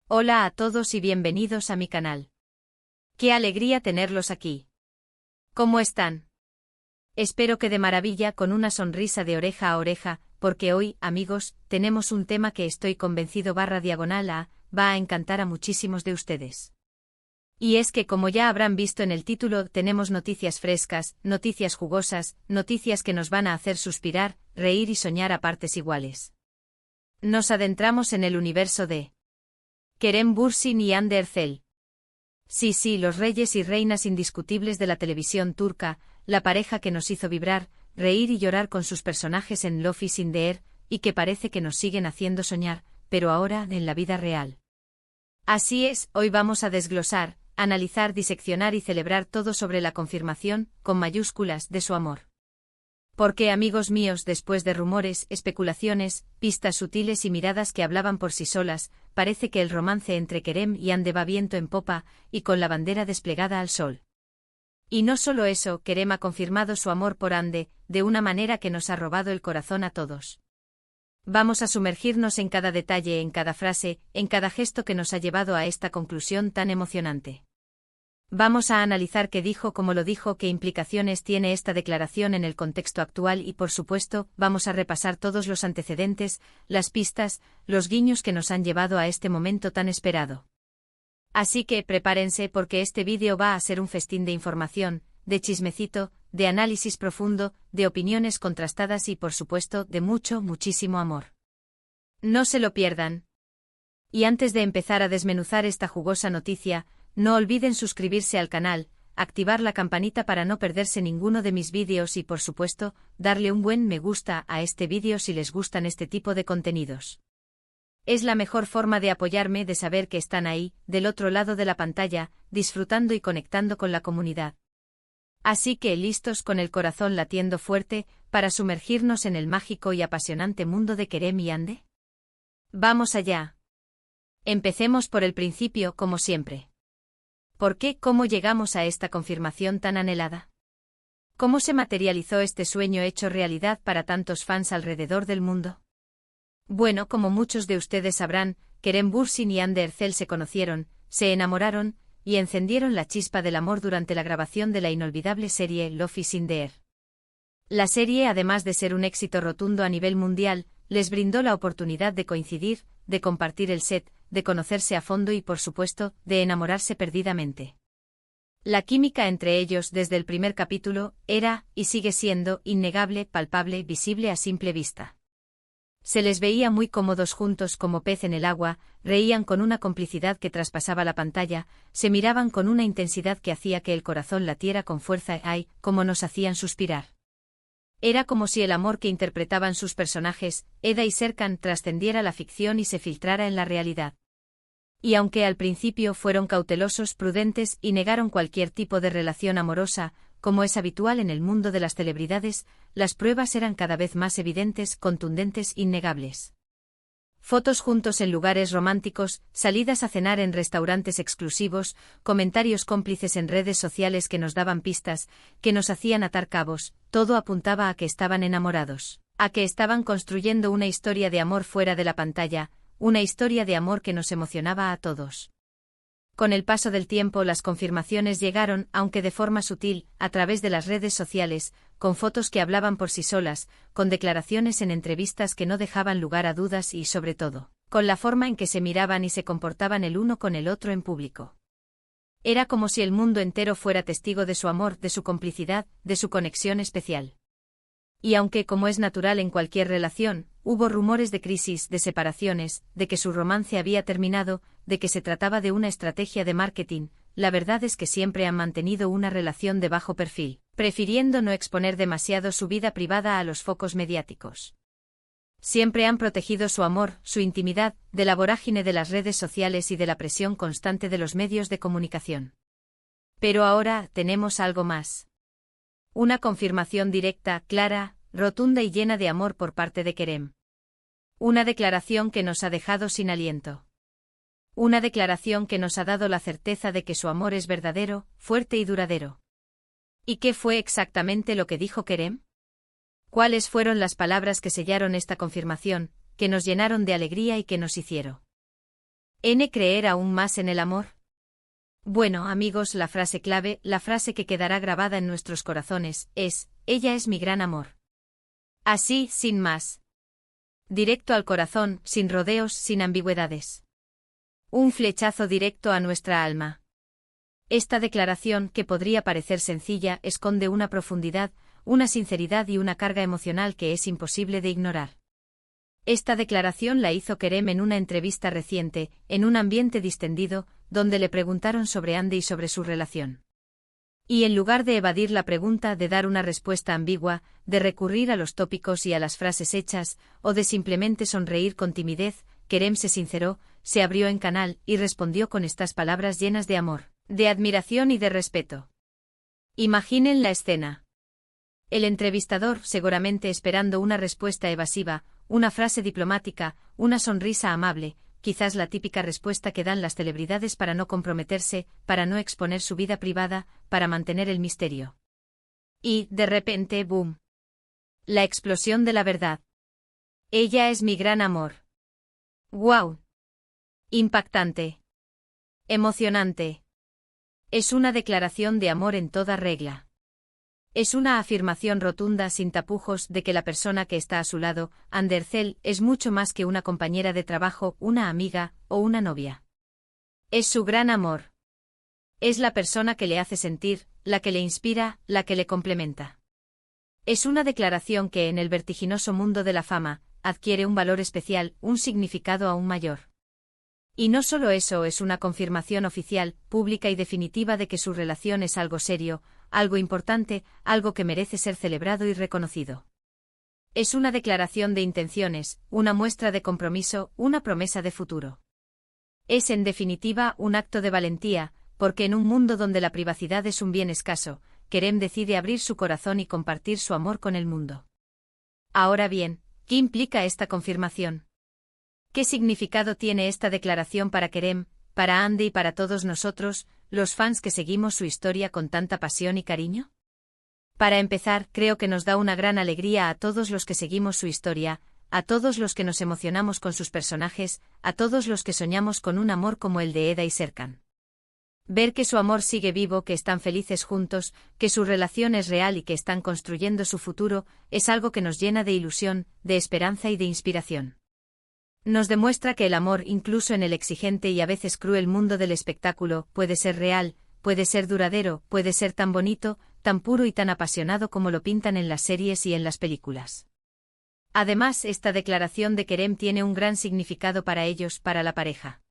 Hola a todos y bienvenidos a mi canal. ¡Qué alegría tenerlos aquí! ¿Cómo están? Espero que de maravilla, con una sonrisa de oreja a oreja, porque hoy, amigos, tenemos un tema que estoy convencido va a encantar a muchísimos de ustedes. Y es que, como ya habrán visto en el título, tenemos noticias frescas, noticias jugosas, noticias que nos van a hacer suspirar, reír y soñar a partes iguales. Nos adentramos en el universo de Kerem Bürsin y Hande Erçel. Sí, los reyes y reinas indiscutibles de la televisión turca, la pareja que nos hizo vibrar, reír y llorar con sus personajes en Love is in the Air, y que parece que nos siguen haciendo soñar, pero ahora en la vida real. Así es, hoy vamos a desglosar, analizar, diseccionar y celebrar todo sobre la confirmación, con mayúsculas, de su amor. Porque, amigos míos, después de rumores, especulaciones, pistas sutiles y miradas que hablaban por sí solas, parece que el romance entre Kerem y Hande va viento en popa, y con la bandera desplegada al sol. Y no solo eso, Kerem ha confirmado su amor por Hande, de una manera que nos ha robado el corazón a todos. Vamos a sumergirnos en cada detalle, en cada frase, en cada gesto que nos ha llevado a esta conclusión tan emocionante. Vamos a analizar qué dijo, cómo lo dijo, qué implicaciones tiene esta declaración en el contexto actual y, por supuesto, vamos a repasar todos los antecedentes, las pistas, los guiños que nos han llevado a este momento tan esperado. Así que prepárense porque este vídeo va a ser un festín de información, de chismecito, de análisis profundo, de opiniones contrastadas y, por supuesto, de muchísimo amor. No se lo pierdan. Y antes de empezar a desmenuzar esta jugosa noticia, no olviden suscribirse al canal, activar la campanita para no perderse ninguno de mis vídeos y, por supuesto, darle un buen me gusta a este vídeo si les gustan este tipo de contenidos. Es la mejor forma de apoyarme, de saber que están ahí, del otro lado de la pantalla, disfrutando y conectando con la comunidad. Así que, listos, con el corazón latiendo fuerte, para sumergirnos en el mágico y apasionante mundo de Kerem y Hande. ¡Vamos allá! Empecemos por el principio, como siempre. ¿Por qué? ¿Cómo llegamos a esta confirmación tan anhelada? ¿Cómo se materializó este sueño hecho realidad para tantos fans alrededor del mundo? Bueno, como muchos de ustedes sabrán, Kerem Bürsin y Hande Erçel se conocieron, se enamoraron, y encendieron la chispa del amor durante la grabación de la inolvidable serie Love is in the Air. La serie, además de ser un éxito rotundo a nivel mundial, les brindó la oportunidad de coincidir, de compartir el set, de conocerse a fondo y, por supuesto, de enamorarse perdidamente. La química entre ellos desde el primer capítulo era, y sigue siendo, innegable, palpable, visible a simple vista. Se les veía muy cómodos juntos como pez en el agua, reían con una complicidad que traspasaba la pantalla, se miraban con una intensidad que hacía que el corazón latiera con fuerza y, como nos hacían suspirar. Era como si el amor que interpretaban sus personajes, Eda y Serkan, trascendiera la ficción y se filtrara en la realidad. Y aunque al principio fueron cautelosos, prudentes y negaron cualquier tipo de relación amorosa, como es habitual en el mundo de las celebridades, las pruebas eran cada vez más evidentes, contundentes, innegables. Fotos juntos en lugares románticos, salidas a cenar en restaurantes exclusivos, comentarios cómplices en redes sociales que nos daban pistas, que nos hacían atar cabos, todo apuntaba a que estaban enamorados, a que estaban construyendo una historia de amor fuera de la pantalla, una historia de amor que nos emocionaba a todos. Con el paso del tiempo las confirmaciones llegaron, aunque de forma sutil, a través de las redes sociales, con fotos que hablaban por sí solas, con declaraciones en entrevistas que no dejaban lugar a dudas y, sobre todo, con la forma en que se miraban y se comportaban el uno con el otro en público. Era como si el mundo entero fuera testigo de su amor, de su complicidad, de su conexión especial. Y aunque, como es natural en cualquier relación, hubo rumores de crisis, de separaciones, de que su romance había terminado, de que se trataba de una estrategia de marketing, la verdad es que siempre han mantenido una relación de bajo perfil, prefiriendo no exponer demasiado su vida privada a los focos mediáticos. Siempre han protegido su amor, su intimidad, de la vorágine de las redes sociales y de la presión constante de los medios de comunicación. Pero ahora tenemos algo más. Una confirmación directa, clara, rotunda y llena de amor por parte de Kerem. Una declaración que nos ha dejado sin aliento. Una declaración que nos ha dado la certeza de que su amor es verdadero, fuerte y duradero. ¿Y qué fue exactamente lo que dijo Kerem? ¿Cuáles fueron las palabras que sellaron esta confirmación, que nos llenaron de alegría y que nos hicieron Creer aún más en el amor. Bueno, amigos, la frase clave, la frase que quedará grabada en nuestros corazones, es: ella es mi gran amor. Así, sin más. Directo al corazón, sin rodeos, sin ambigüedades. Un flechazo directo a nuestra alma. Esta declaración, que podría parecer sencilla, esconde una profundidad, una sinceridad y una carga emocional que es imposible de ignorar. Esta declaración la hizo Kerem en una entrevista reciente, en un ambiente distendido, donde le preguntaron sobre Andy y sobre su relación. Y en lugar de evadir la pregunta, de dar una respuesta ambigua, de recurrir a los tópicos y a las frases hechas, o de simplemente sonreír con timidez, Kerem se sinceró, se abrió en canal y respondió con estas palabras llenas de amor, de admiración y de respeto. Imaginen la escena. El entrevistador, seguramente esperando una respuesta evasiva, una frase diplomática, una sonrisa amable, quizás la típica respuesta que dan las celebridades para no comprometerse, para no exponer su vida privada, para mantener el misterio. Y, de repente, ¡boom! La explosión de la verdad. Ella es mi gran amor. ¡Guau! Impactante. Emocionante. Es una declaración de amor en toda regla. Es una afirmación rotunda sin tapujos de que la persona que está a su lado, Andercel, es mucho más que una compañera de trabajo, una amiga o una novia. Es su gran amor. Es la persona que le hace sentir, la que le inspira, la que le complementa. Es una declaración que en el vertiginoso mundo de la fama, adquiere un valor especial, un significado aún mayor. Y no solo eso, es una confirmación oficial, pública y definitiva de que su relación es algo serio, algo importante, algo que merece ser celebrado y reconocido. Es una declaración de intenciones, una muestra de compromiso, una promesa de futuro. Es en definitiva un acto de valentía, porque en un mundo donde la privacidad es un bien escaso, Kerem decide abrir su corazón y compartir su amor con el mundo. Ahora bien, ¿qué implica esta confirmación? ¿Qué significado tiene esta declaración para Kerem, para Andy y para todos nosotros, los fans que seguimos su historia con tanta pasión y cariño? Para empezar, creo que nos da una gran alegría a todos los que seguimos su historia, a todos los que nos emocionamos con sus personajes, a todos los que soñamos con un amor como el de Eda y Serkan. Ver que su amor sigue vivo, que están felices juntos, que su relación es real y que están construyendo su futuro, es algo que nos llena de ilusión, de esperanza y de inspiración. Nos demuestra que el amor, incluso en el exigente y a veces cruel mundo del espectáculo, puede ser real, puede ser duradero, puede ser tan bonito, tan puro y tan apasionado como lo pintan en las series y en las películas. Además, esta declaración de Kerem tiene un gran significado para ellos, para la pareja.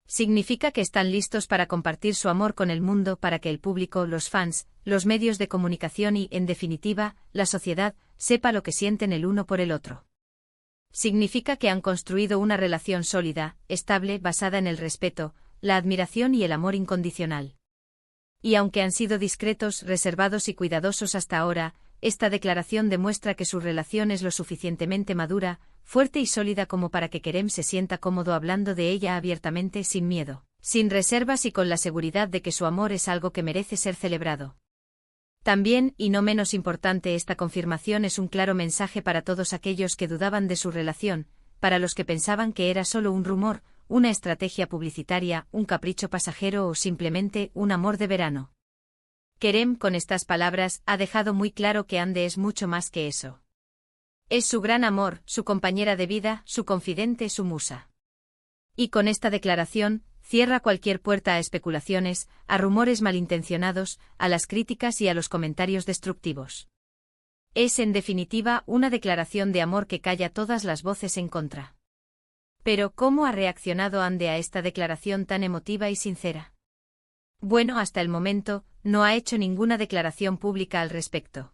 Significa que están listos para compartir su amor con el mundo, para que el público, los fans, los medios de comunicación y, en definitiva, la sociedad, sepa lo que sienten el uno por el otro. Significa que han construido una relación sólida, estable, basada en el respeto, la admiración y el amor incondicional. Y aunque han sido discretos, reservados y cuidadosos hasta ahora, esta declaración demuestra que su relación es lo suficientemente madura, fuerte y sólida como para que Kerem se sienta cómodo hablando de ella abiertamente, sin miedo, sin reservas y con la seguridad de que su amor es algo que merece ser celebrado. También, y no menos importante, esta confirmación es un claro mensaje para todos aquellos que dudaban de su relación, para los que pensaban que era solo un rumor, una estrategia publicitaria, un capricho pasajero o simplemente un amor de verano. Kerem, con estas palabras, ha dejado muy claro que Ande es mucho más que eso. Es su gran amor, su compañera de vida, su confidente, su musa. Y con esta declaración, cierra cualquier puerta a especulaciones, a rumores malintencionados, a las críticas y a los comentarios destructivos. Es, en definitiva, una declaración de amor que calla todas las voces en contra. Pero, ¿cómo ha reaccionado Ande a esta declaración tan emotiva y sincera? Bueno, hasta el momento, no ha hecho ninguna declaración pública al respecto.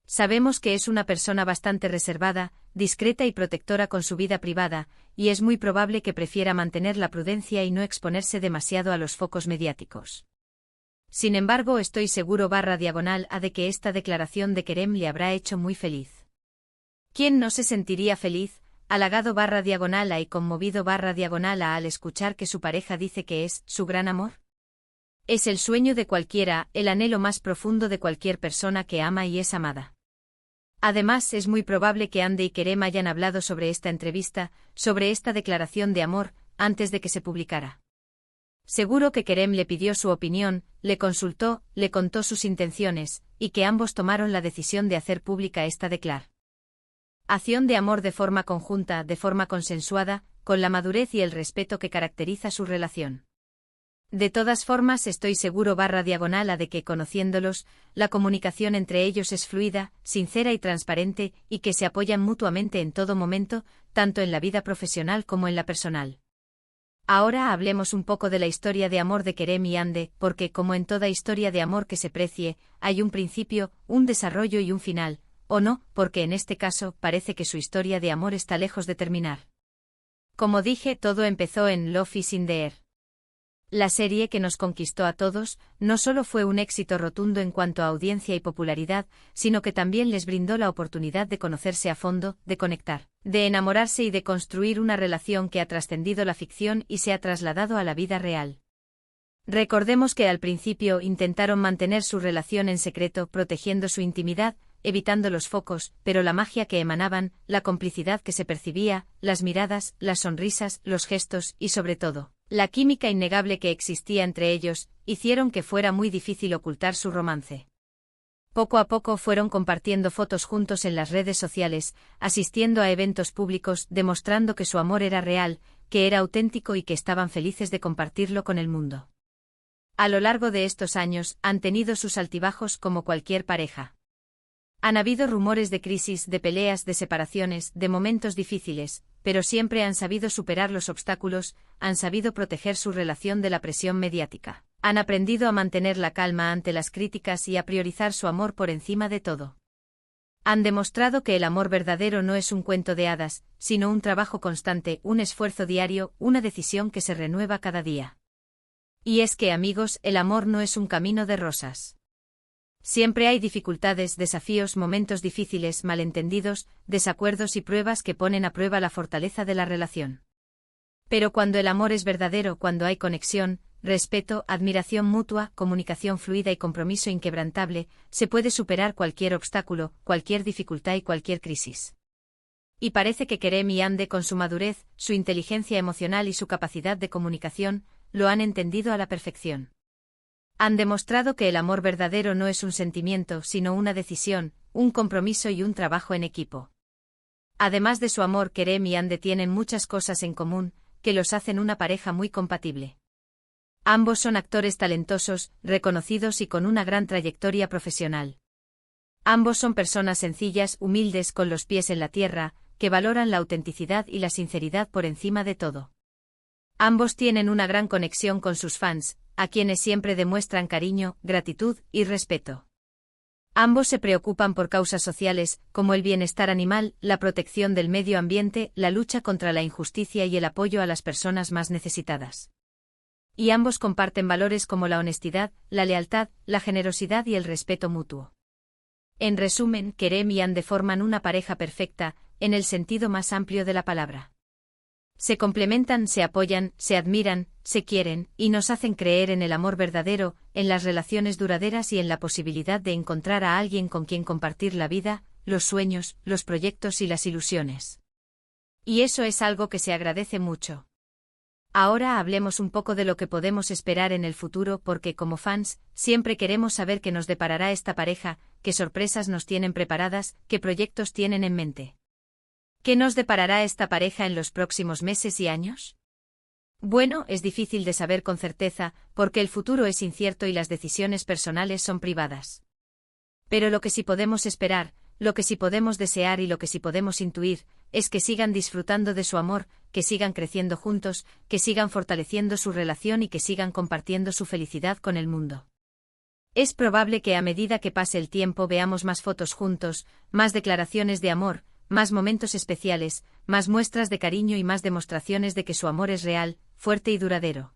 Sabemos que es una persona bastante reservada, discreta y protectora con su vida privada, y es muy probable que prefiera mantener la prudencia y no exponerse demasiado a los focos mediáticos. Sin embargo, estoy seguro /a de que esta declaración de Kerem le habrá hecho muy feliz. ¿Quién no se sentiría feliz, halagado /a y conmovido /a al escuchar que su pareja dice que es su gran amor? Es el sueño de cualquiera, el anhelo más profundo de cualquier persona que ama y es amada. Además, es muy probable que Ande y Kerem hayan hablado sobre esta entrevista, sobre esta declaración de amor, antes de que se publicara. Seguro que Kerem le pidió su opinión, le consultó, le contó sus intenciones, y que ambos tomaron la decisión de hacer pública esta declaración de amor de forma conjunta, de forma consensuada, con la madurez y el respeto que caracteriza su relación. De todas formas estoy seguro /diagonal a de que, conociéndolos, la comunicación entre ellos es fluida, sincera y transparente, y que se apoyan mutuamente en todo momento, tanto en la vida profesional como en la personal. Ahora hablemos un poco de la historia de amor de Kerem y Hande, porque como en toda historia de amor que se precie, hay un principio, un desarrollo y un final, o no, porque en este caso parece que su historia de amor está lejos de terminar. Como dije, todo empezó en Love is in the Air. La serie que nos conquistó a todos, no solo fue un éxito rotundo en cuanto a audiencia y popularidad, sino que también les brindó la oportunidad de conocerse a fondo, de conectar, de enamorarse y de construir una relación que ha trascendido la ficción y se ha trasladado a la vida real. Recordemos que al principio intentaron mantener su relación en secreto, protegiendo su intimidad, evitando los focos, pero la magia que emanaban, la complicidad que se percibía, las miradas, las sonrisas, los gestos y sobre todo, la química innegable que existía entre ellos, hicieron que fuera muy difícil ocultar su romance. Poco a poco fueron compartiendo fotos juntos en las redes sociales, asistiendo a eventos públicos, demostrando que su amor era real, que era auténtico y que estaban felices de compartirlo con el mundo. A lo largo de estos años, han tenido sus altibajos como cualquier pareja. Han habido rumores de crisis, de peleas, de separaciones, de momentos difíciles, pero siempre han sabido superar los obstáculos, han sabido proteger su relación de la presión mediática, han aprendido a mantener la calma ante las críticas y a priorizar su amor por encima de todo. Han demostrado que el amor verdadero no es un cuento de hadas, sino un trabajo constante, un esfuerzo diario, una decisión que se renueva cada día. Y es que, amigos, el amor no es un camino de rosas. Siempre hay dificultades, desafíos, momentos difíciles, malentendidos, desacuerdos y pruebas que ponen a prueba la fortaleza de la relación. Pero cuando el amor es verdadero, cuando hay conexión, respeto, admiración mutua, comunicación fluida y compromiso inquebrantable, se puede superar cualquier obstáculo, cualquier dificultad y cualquier crisis. Y parece que Kerem y Hande, con su madurez, su inteligencia emocional y su capacidad de comunicación, lo han entendido a la perfección. Han demostrado que el amor verdadero no es un sentimiento, sino una decisión, un compromiso y un trabajo en equipo. Además de su amor, Kerem y Hande tienen muchas cosas en común, que los hacen una pareja muy compatible. Ambos son actores talentosos, reconocidos y con una gran trayectoria profesional. Ambos son personas sencillas, humildes, con los pies en la tierra, que valoran la autenticidad y la sinceridad por encima de todo. Ambos tienen una gran conexión con sus fans, a quienes siempre demuestran cariño, gratitud y respeto. Ambos se preocupan por causas sociales, como el bienestar animal, la protección del medio ambiente, la lucha contra la injusticia y el apoyo a las personas más necesitadas. Y ambos comparten valores como la honestidad, la lealtad, la generosidad y el respeto mutuo. En resumen, Kerem y Hande forman una pareja perfecta, en el sentido más amplio de la palabra. Se complementan, se apoyan, se admiran, se quieren, y nos hacen creer en el amor verdadero, en las relaciones duraderas y en la posibilidad de encontrar a alguien con quien compartir la vida, los sueños, los proyectos y las ilusiones. Y eso es algo que se agradece mucho. Ahora hablemos un poco de lo que podemos esperar en el futuro porque como fans, siempre queremos saber qué nos deparará esta pareja, qué sorpresas nos tienen preparadas, qué proyectos tienen en mente. ¿Qué nos deparará esta pareja en los próximos meses y años? Bueno, es difícil de saber con certeza, porque el futuro es incierto y las decisiones personales son privadas. Pero lo que sí podemos esperar, lo que sí podemos desear y lo que sí podemos intuir, es que sigan disfrutando de su amor, que sigan creciendo juntos, que sigan fortaleciendo su relación y que sigan compartiendo su felicidad con el mundo. Es probable que a medida que pase el tiempo veamos más fotos juntos, más declaraciones de amor, más momentos especiales, más muestras de cariño y más demostraciones de que su amor es real, fuerte y duradero.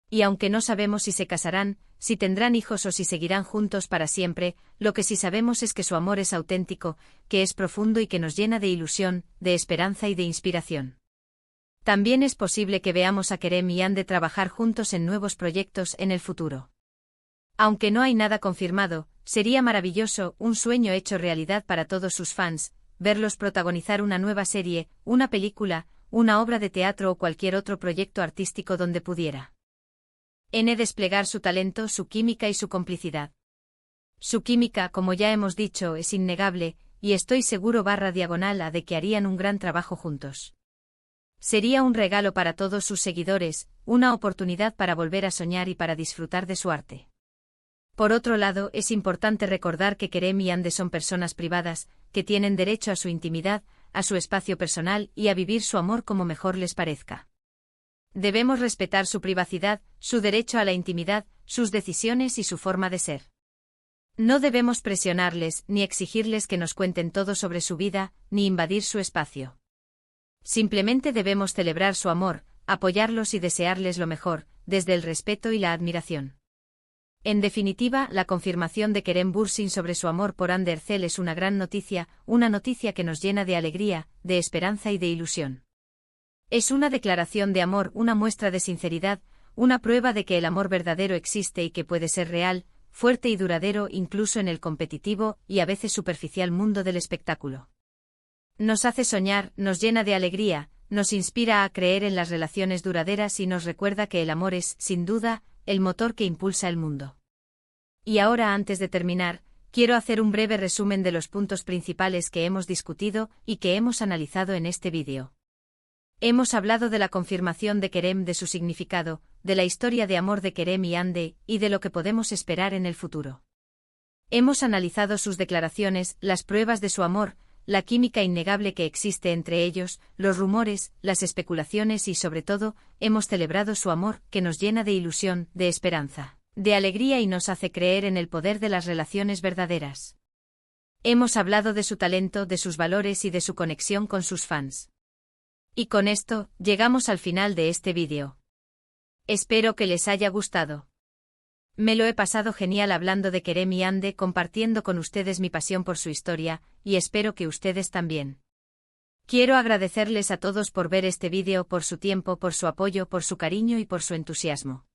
Y aunque no sabemos si se casarán, si tendrán hijos o si seguirán juntos para siempre, lo que sí sabemos es que su amor es auténtico, que es profundo y que nos llena de ilusión, de esperanza y de inspiración. También es posible que veamos a Kerem y Hande trabajar juntos en nuevos proyectos en el futuro. Aunque no hay nada confirmado, sería maravilloso, un sueño hecho realidad para todos sus fans, verlos protagonizar una nueva serie, una película, una obra de teatro o cualquier otro proyecto artístico donde pudiera desplegar su talento, su química y su complicidad. Su química, como ya hemos dicho, es innegable, y estoy seguro /diagonal de que harían un gran trabajo juntos. Sería un regalo para todos sus seguidores, una oportunidad para volver a soñar y para disfrutar de su arte. Por otro lado, es importante recordar que Kerem y Ande son personas privadas, que tienen derecho a su intimidad, a su espacio personal y a vivir su amor como mejor les parezca. Debemos respetar su privacidad, su derecho a la intimidad, sus decisiones y su forma de ser. No debemos presionarles ni exigirles que nos cuenten todo sobre su vida, ni invadir su espacio. Simplemente debemos celebrar su amor, apoyarlos y desearles lo mejor, desde el respeto y la admiración. En definitiva, la confirmación de Kerem Bürsin sobre su amor por Hande Erçel es una gran noticia, una noticia que nos llena de alegría, de esperanza y de ilusión. Es una declaración de amor, una muestra de sinceridad, una prueba de que el amor verdadero existe y que puede ser real, fuerte y duradero incluso en el competitivo y a veces superficial mundo del espectáculo. Nos hace soñar, nos llena de alegría, nos inspira a creer en las relaciones duraderas y nos recuerda que el amor es, sin duda, el motor que impulsa el mundo. Y ahora, antes de terminar, quiero hacer un breve resumen de los puntos principales que hemos discutido y que hemos analizado en este vídeo. Hemos hablado de la confirmación de Kerem, de su significado, de la historia de amor de Kerem y Hande, y de lo que podemos esperar en el futuro. Hemos analizado sus declaraciones, las pruebas de su amor, la química innegable que existe entre ellos, los rumores, las especulaciones y sobre todo, hemos celebrado su amor, que nos llena de ilusión, de esperanza, de alegría y nos hace creer en el poder de las relaciones verdaderas. Hemos hablado de su talento, de sus valores y de su conexión con sus fans. Y con esto, llegamos al final de este vídeo. Espero que les haya gustado. Me lo he pasado genial hablando de Kerem y Hande, compartiendo con ustedes mi pasión por su historia, y espero que ustedes también. Quiero agradecerles a todos por ver este vídeo, por su tiempo, por su apoyo, por su cariño y por su entusiasmo.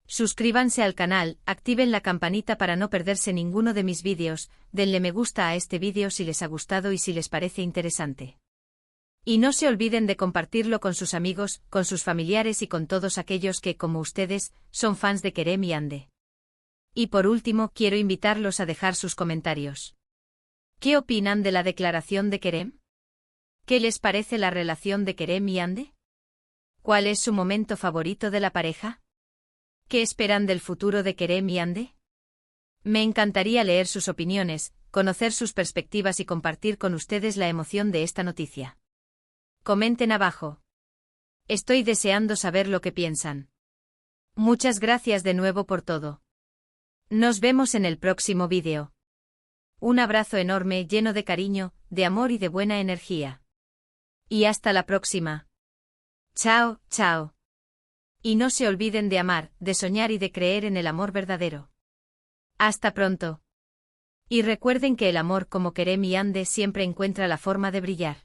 Suscríbanse al canal, activen la campanita para no perderse ninguno de mis vídeos, denle me gusta a este vídeo si les ha gustado y si les parece interesante. Y no se olviden de compartirlo con sus amigos, con sus familiares y con todos aquellos que, como ustedes, son fans de Kerem y Hande. Y por último, quiero invitarlos a dejar sus comentarios. ¿Qué opinan de la declaración de Kerem? ¿Qué les parece la relación de Kerem y Hande? ¿Cuál es su momento favorito de la pareja? ¿Qué esperan del futuro de Kerem y Hande? Me encantaría leer sus opiniones, conocer sus perspectivas y compartir con ustedes la emoción de esta noticia. Comenten abajo. Estoy deseando saber lo que piensan. Muchas gracias de nuevo por todo. Nos vemos en el próximo vídeo. Un abrazo enorme lleno de cariño, de amor y de buena energía. Y hasta la próxima. Chao, chao. Y no se olviden de amar, de soñar y de creer en el amor verdadero. Hasta pronto. Y recuerden que el amor, como Kerem y Hande, siempre encuentra la forma de brillar.